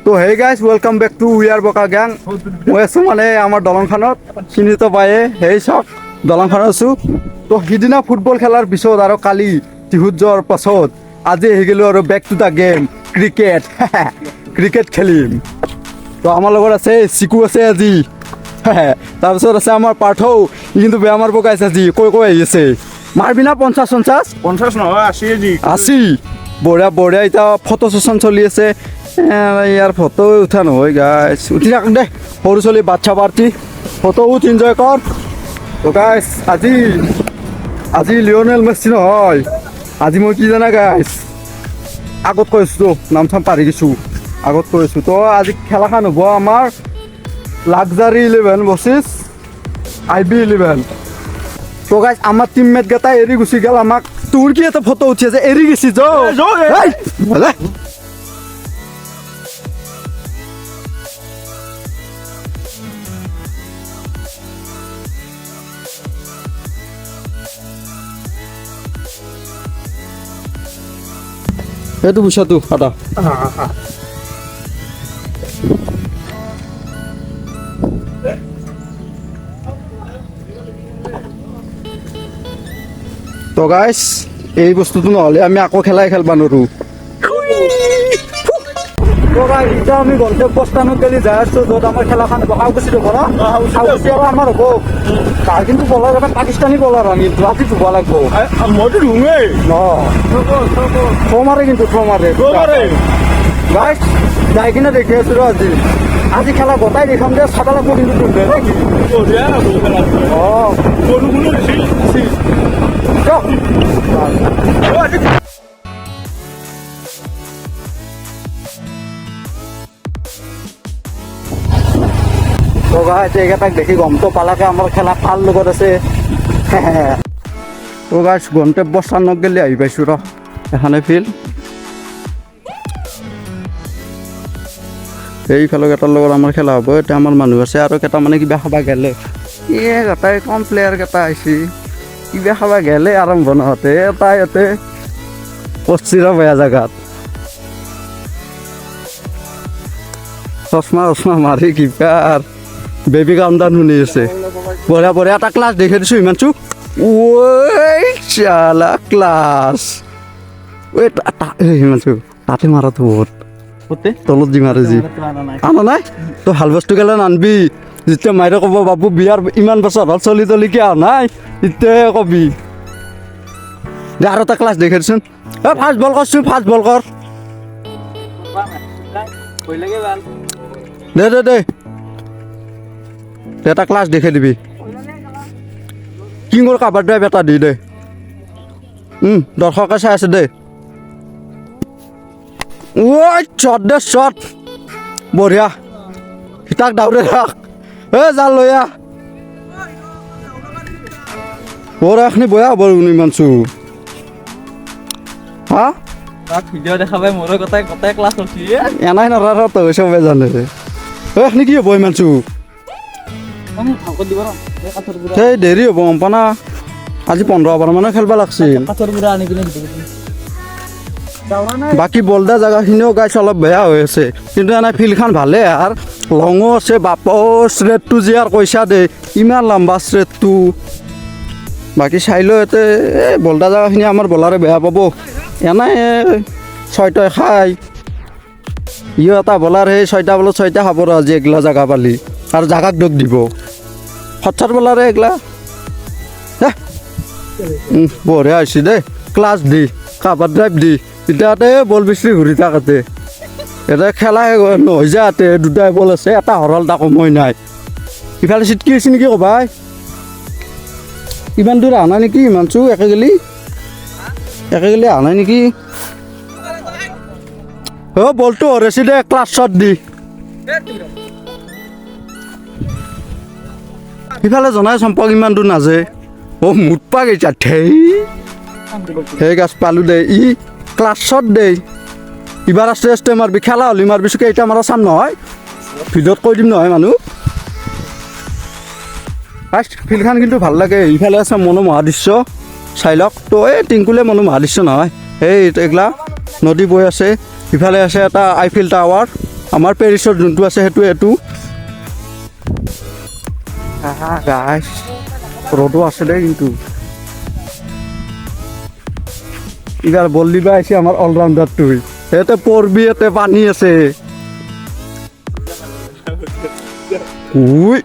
তো hey guys welcome back to we are বকা gang মই আছোঁ মানে আমাৰ দলংখনত চিনিতো পায়ে সেই চাওক দলংখনত আছোঁ তো সিদিনা ফুটবল খেলাৰ পিছত আৰু কালি টিহুত যোৱাৰ পাছত আজি আহি গ'লোঁ আৰু back to the game cricket cricket খেলিম তো আমাৰ লগত আছে চিকু আছে আজি তাৰপিছত আছে আমাৰ পাৰ্থৌ কিন্তু বেয়া মাৰিব গাইছ আজি কৈ আহি আছে মাৰবি না 50 নহয় 80 বঢ়িয়া বঢ়িয়া এতিয়া ফটো ছেশ্যন চলি আছে ইয়াৰ ফটো উঠা নহয় গাইছ উঠি থাক দে সৰু ছোৱালী বাচ্ছা পাৰ্টি ফটো উঠ এনজয় কৰ তো গাইছ আজি লিঅ'নেল মেছি নহয় আজি মই কি জানা গাইছ আগত কৈ আছোঁ নাম চাম পাহৰি গৈছোঁ আগত কৈ আছোঁ তো আজি খেলাখন হ'ব আমাৰ লাক্সাৰী 11 ভাৰ্চেছ IB11 তো গাইছ আমাৰ টিমমেট কেইটা এৰি গুচি গ'ল আমাক তোৰ কি এটা ফটো উঠি আছে এৰি গৈছি এইটো বুজাটো আটা তো গাইছ এই বস্তুটো নহ'লে আমি আকৌ খেলাই খেলবা নোৱাৰোঁ তো গাইছ এতিয়া আমি গন্তব্য স্থানত গেলি যাই আছোঁ য'ত আমাৰ খেলাখন বহাগুচি হ'ব ন বহাগুচি আৰু আমাৰ হ'ব তাৰ কিন্তু বলাৰ এটা পাকিস্তানী বলাৰ আমি ৰাতি ধুব লাগিব মইতো ঢুঙেই থ্ৰ' মাৰে কিন্তু থ্ৰ' মাৰে গাইছ যাই কিনে দেখি আছোঁ আজি খেলা গোটাই দেখাম যে চাব লাগিব কিন্তু তুমি নেকি অঁ তো গাইছ এইকেইটাক দেখি গমটো পালাকে আমাৰ খেলা ভাল লগত আছে তো গাইছ গন্তব্য স্থানত গেলি আহি পাইছোঁ ৰ এখানে ফিল্ড এই খেলকেইটাৰ লগত আমাৰ খেলা হ'ব এতিয়া আমাৰ মানুহ আছে আৰু কেইটামানে কিবা খাবা গেলে গোটাই কম প্লেয়াৰ কেইটা আহিছে কিবা খাবা গেলে আৰম্ভ নহওঁতে এটা ইয়াতে পশ্চিৰা বেয়া জেগাত চশমা মাৰি কিবা বেবী কাউণ্টাৰ শুনি আছে বঢ়িয়া বঢ়িয়া এটা ক্লাছ দেখি দিছোঁ ইমান চুক ঐ চালা ক্লাছ ইমান চুক তাতে মাৰাটো বহুত তলত যি মাৰে যি আনা নাই তই ভাল বস্তু গেলে নানবি যেতিয়া মাইৰে ক'ব বাবু বিয়াৰ ইমান বছৰ হ'ল চলি তলি কিয় নাই তেতিয়াহে কবি দে আৰু এটা ক্লাছ দেখি দিচোন ফাষ্ট বল কৰচোন ফাষ্ট বল কৰ দে এটা ক্লাছ দেখে দিবি কিঙৰ কাবাৰ ড্ৰাইভ এটা দি দে দৰ্শকে চাই আছে দে শ্বট দে শ্বট বঢ়িয়া সিতাক দাউৰে ৰাখ জাল লৈ আহ বৰ এখনি বয়া হ'ব ইমান চু হা ভিডিঅ' দেখা পাই মোৰো গোটাই ক্লাছ উঠি এনাই নৰা তই চবে জানে এখনি কি হ'ব ইমান চু সেই দেৰি হ'ব গম পা না আজি 15 অভাৰ মানে খেলবা লাগছিল বাকী বলদা জেগাখিনিও গাইছ অলপ বেয়া হৈ আছে কিন্তু এনে ফিল্ডখন ভালে আৰু লঙো আছে বাপৰ ষ্ট্ৰেটটো যি আৰু কৈছা দে ইমান লম্বা ষ্ট্ৰেটটো বাকী চাই লৈ ইয়াতে বলদা জেগাখিনি আমাৰ বলাৰে বেয়া পাব এনে 6টা খাই ইও এটা বলাৰ সেই 6টা বলত 6টা খাব ৰ আজি এগলা জেগা পালি আৰু জাগাক দুখ দিব হঠাৎ বলাৰে এগলা বঢ়িয়া হৈছে দেই ক্লাছ দি কাবাৰ ড্ৰাইভ দি এতিয়াতে বল বেছি ঘূৰি থাকতে এতিয়া খেলা নহয় যাতে দুটাই বল আছে এটা হৰল এটা সময় নাই ইফালে চিটকি আছে নেকি ক'বাই ইমান দূৰ অহা নাই নেকি ইমান চু একে গেলি অহা নাই নেকি বলটো হৰেছি দে ক্লাছ শ্বট দি সিফালে জনাই চম্পক ইমান দূৰ নাজে মুঠ পা গৈছা সেই গাছ পালোঁ দে ক্লাছ শ্বট দে ইবাৰ আস্তে আস্তে মাৰবি খেলা হ'লে মাৰবিছোঁ কেইটা মাৰা চাম নহয় ভিডিঅ'ত কৈ দিম নহয় মানুহ ফিল্ডখন কিন্তু ভাল লাগে ইফালে আছে মনোমোহা দৃশ্য চাই লওক তো এই টিংকুলে মনোমোহা দৃশ্য নহয় এই এইগিলা নদী বৈ আছে ইফালে আছে এটা আইফিল টাৱাৰ আমাৰ পেৰিছৰ যোনটো আছে সেইটো এইটো গাইছ ৰ'দো আছে দেই কিন্তু এইবাৰ বল দিবা আহিছে আমাৰ অলৰাউণ্ডাৰটো ইয়াতে পৰবি ইয়াতে পানী আছে উই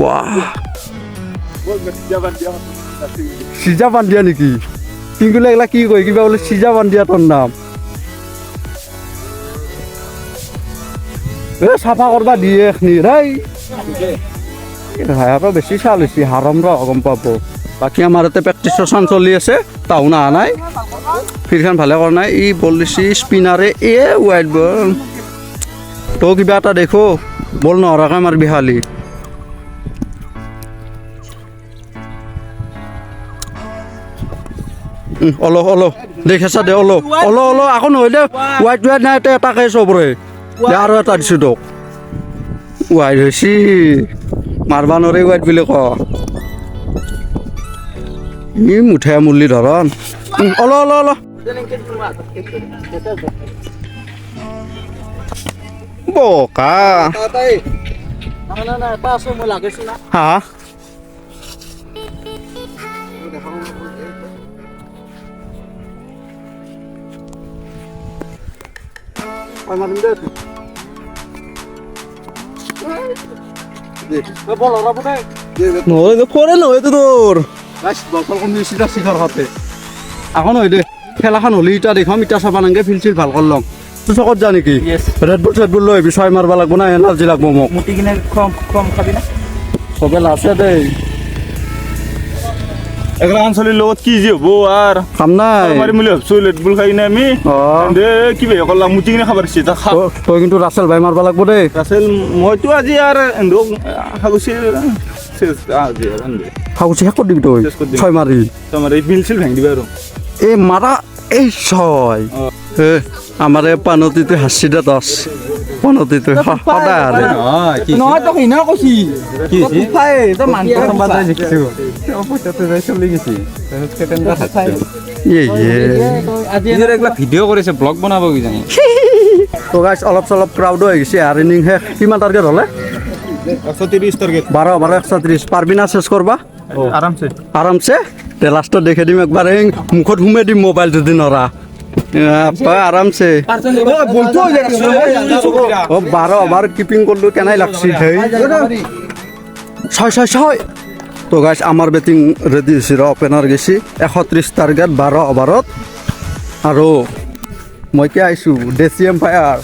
ৱাহ চিজা বান্ধিয়া নেকি পিংকুলে এগলা কি কয় কিবা বোলে চিজা বান্ধিয়া তোৰ নাম চাফা কৰবা দিয়ে এখনি দেই হায়াৰ বেছি চাল হৈছে হাৰম ৰ গম পাব বাকী আমাৰ ইয়াতে প্ৰেক্টিচ চেচন চলি আছে টাউন অহা নাই ফিল্ডখন ভালে কৰা নাই ই বল দিছি স্পিনাৰে ৱাইড বল তো কিবা এটা দেখো বল নহৰাকৈ মাৰবি খালি অলপ দেখাছা দে অলপ আকৌ নহয় দে ৱাইড নাই এটাকে চবৰে দে আৰু এটা দিছোঁ তোক ৱাইড হৈছি মাৰবা নৰে ৱাইড বুলি ক ই মুঠে মুৰলি ধৰণ অলপ বকা হা নহয় কৰে নহয় তোৰ চিখৰ খাতে এখন হয় দে খেলাখন হ'লে ইটা দেখাম ইটা চাবা নাংগে ফিল্ড চিল ভাল কৰি ল'ম তোৰ চকত যা নেকি ৰেডবুল লৈ আহিবি ছয় মাৰিব লাগব না এনাৰ্জি লাগব মোক মুটি কিনে খম খাবি না চবে লাছে দেই এগলা অঞ্চলের লগত কি যে হবো আর কাম নাই মারিম বুলি ভাবছো লেটবুল খাই না আমি দে কি বে করলাম মুটি কিনে খাবার দিছি তা খাও তই কিন্তু রাসেল ভাই মারবা লাগব দেই রাসেল মইতো আজি আর এন্দক খাগুছি শেষ আজি আর এন্দে খাউছি শেষ কৰি দিবি তই ছয় মাৰি তোমাৰ এই বিলছিল ভাঙি দিবা আৰ এই মাৰা এই ছয় আমাৰ এই পানতিটো হাসি দে 10 পানতিটো সদায় আৰে নহয় তো হিনা কৈছি কি তো ফাই তো মান বাজাই দেখিছো পইচাতে যাই চলি গেছি কেটেনটা খাই আজি নিজের একলা ভিডিও করেছে ব্লগ বানাবো কি জানি তো গাইছ অলপ চলপ ক্ৰাউডো হৈ গৈছে আৰু ইনিং শেষ কিমান টাৰ্গেট হ'লে 130 টার্গেট 12 130 পারবি না শেষ করবা আরামসে আরামছে তে লাস্টত দেখে দিম একবার এই মুখত সুমে দিম মোবাইল যদি নরা আরামছে বলতো ও 12 ওভার কিপিং করলো কেনাই লাগছি ভাই 6 তো গাইস আমার বেটিং রেডি ছিল ওপেনার গেছি 130 টার্গেট 12 ওভারত আৰু মই কি আইছো দেশি এম্পায়াৰ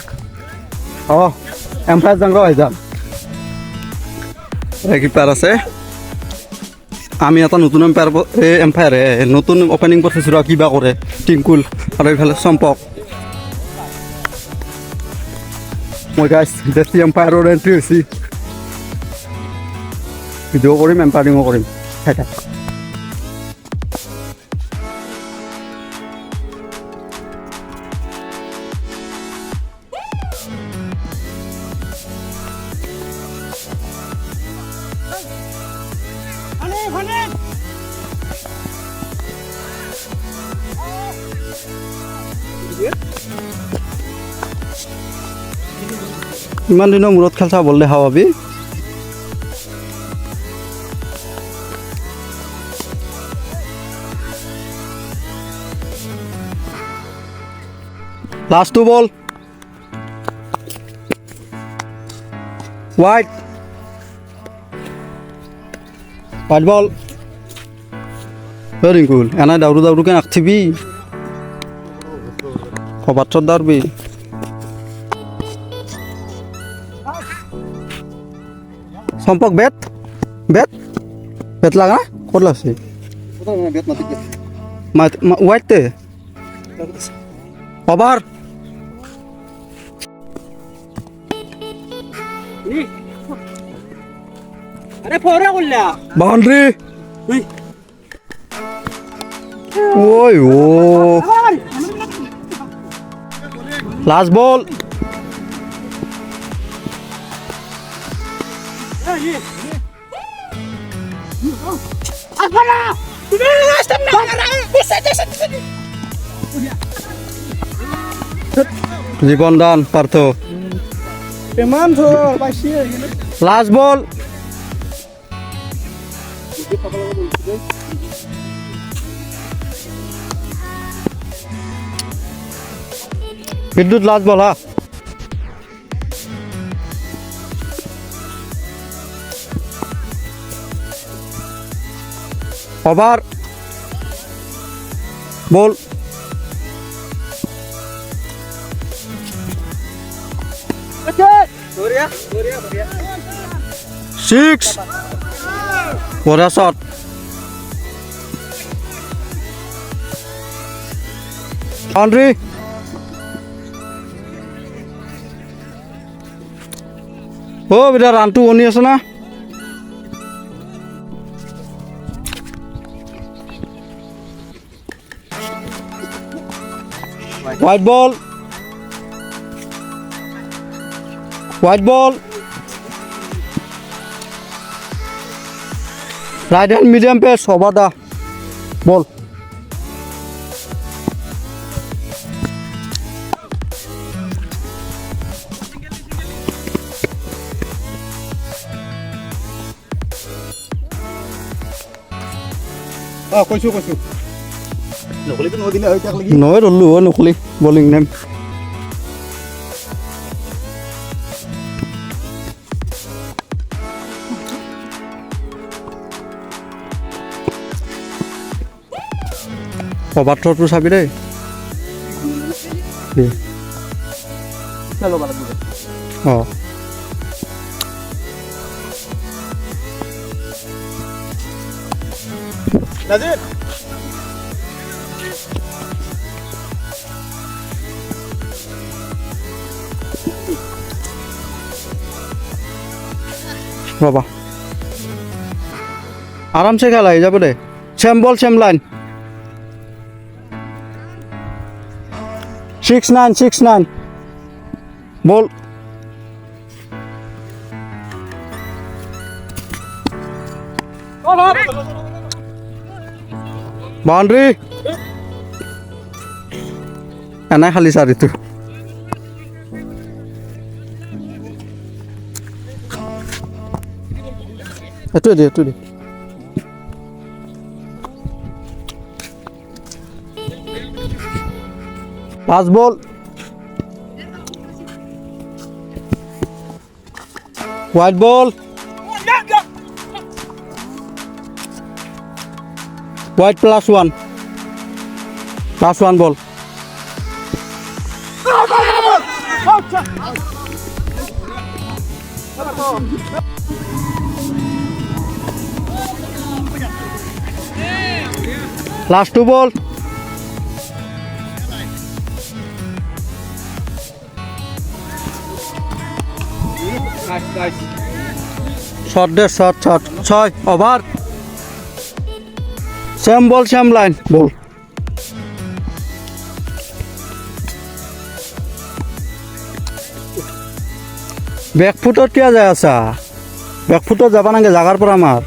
এম্পায়াৰ জাংগ হৈ যাম কিপাৰ আছে আমি এটা নতুন এম্পায়াৰে নতুন ওপেনিং কৰিছোঁ কিবা কৰে টিংকুল আৰু এইফালে চম্পক মই গাইছ দেশী এম্পায়াৰৰ এণ্ট্ৰি হৈছি ভিডিঅ' কৰিম এম্পায়াৰিঙো কৰিম ইমান দিনৰ মূৰত খেলছা বল দেখা পাবি লাষ্ট টু বল হোয়াইট বল ভেরি কুল এনা দাউরু দাউরু কেন আঁকছিবি খবর দাঁড়বি সম্পক বেট বেট বেট লাগা কত লাগছে হোয়াইটতে ওভার আরে ফোরা করলা বাউন্ডারি ওই ও লাস্ট বল জীৱন দান পাৰ্থ কিমান থোৰ পাইছে লাষ্ট বল বিদ্যুৎ লাষ্ট বল হা ওভাৰ বল সিক্স বঢ়িয়া শট বাউন্ডাৰি বেটা ৰানটো বনি আছে না White ball. White ball. Right hand medium pace over the ball. কৈছো নকলিতো নদিলে হৈ তাক লাগি নহয় ৰল্লো নকলি বলিং নেম অবাৰ্থটো চাবি দেই চলো বালা অঁ নাজিৰ বাবা আরামসে খেলা হয়ে যাবে রে সেম বল সেম লাইন 6-9 বল বাউন্ডারি এনাই খালি চাৰিটো এইটো দে পাঁচ বল হোয়াইট বল হোয়াইট +1 বল Last 2 ball. Nice. Shot. 6 over. Same ball, same line. Ball. Backfootত কিয় যায় আছা? Backfootত যাবা নাগে জাগাৰ পৰা মাৰ।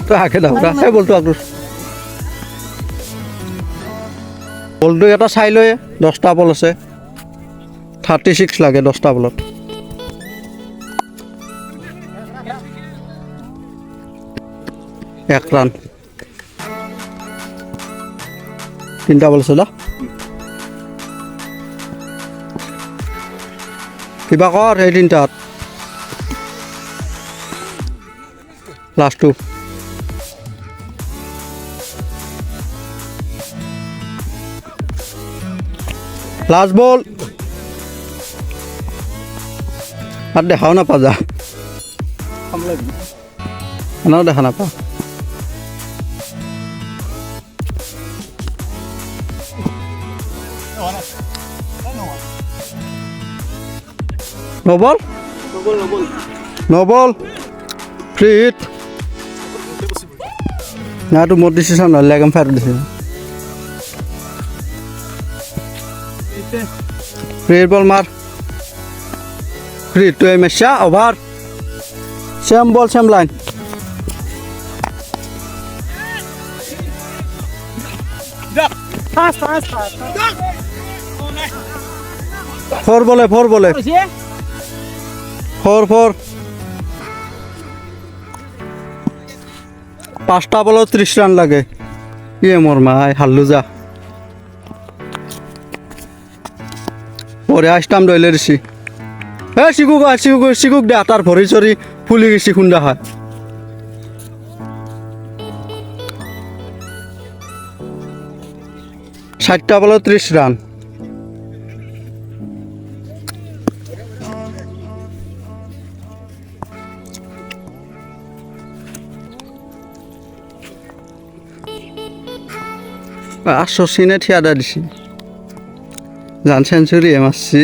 তো আগে দাও এই বলটো আগৰ বলটো এটা চাই লৈ 10টা বল আছে 36 লাগে 10টা বলত এক রান 3টা বল আছে কিবা কৰ এই 3টাত লাষ্ট 2 লাস্ট বল আর দেখাও না পাজা নাও দেখা না পা নো বল ফ্রি হিট না তো মোর ডিসিশন না লেগ এম্পায়ার ডিসিশন ফ্রি বল মার ফ্রি টু মেশা ওভার সেম বল সেম লাইন ফোর বলে ফোর 5টা বলত 30 রান লাগে ইয়ে মোর মাই হাল্লু যা পরে আসতাম দইলে ঋষি শিকুক দে তার ভরি চরি ফুলি গেছি খুন্দা হয় 60টা বলত 30 রান আশিনে ঠিয়াদা দিছি জান সেঞ্চুরি মারছি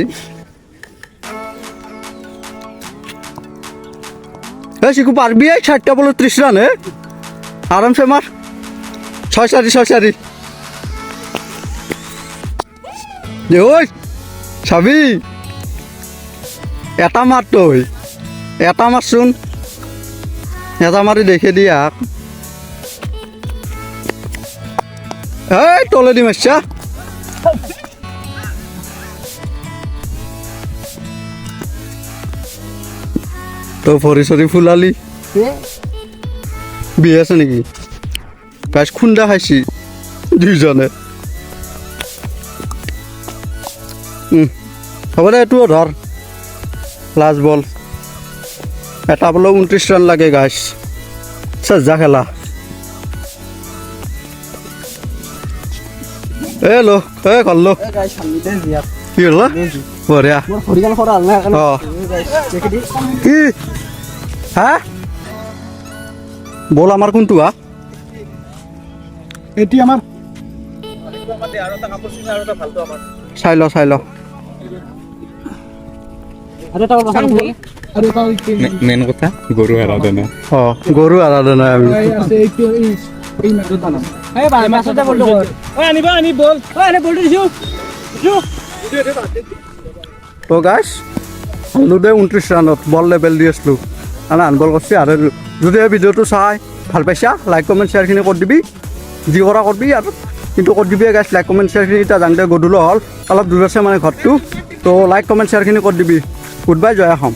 শিকু পারবি 60টা বলত 30 রান আরামসে মার 6 ওই চাবি এটা মার তুই এটা মারচোন এটা মারি দেখে দিয়া এই তলে দি মারছা তো ভৰি চৰি ফুলালি বিয়ে আছে নেকি গাছ খুন্দা খাইছি দুইজনে হ'ব দে এইটোও ধৰ লাষ্ট বল এটা বলত 29 ৰান লাগে গাছ চেজা খেলা লো কল্লো কি হল বঢ়িয়া কি হা বল আমার কোনটো এটি আমার চাই ল মেন কথা গরু আরাধনা গরু আরাধনা আমি তো গাছ আলুদে 29 রানত বল লেভেল দি আছিলো মানে আনবল করছি আর যদি এই ভিডিওটো চাই ভাল পাইছা লাইক কমেন্ট শেয়ারখিনি করে দিবি যি কৰা করবি আর কিন্তু করে দিবি গাছ লাইক কমেন্ট শেয়ারখিনি এটা জানতে গধূলো হল অলপ দূর আছে মানে ঘরটো তো লাইক কমেন্ট শেয়ারখিনি করে দিবি গুড বাই জয় অসম।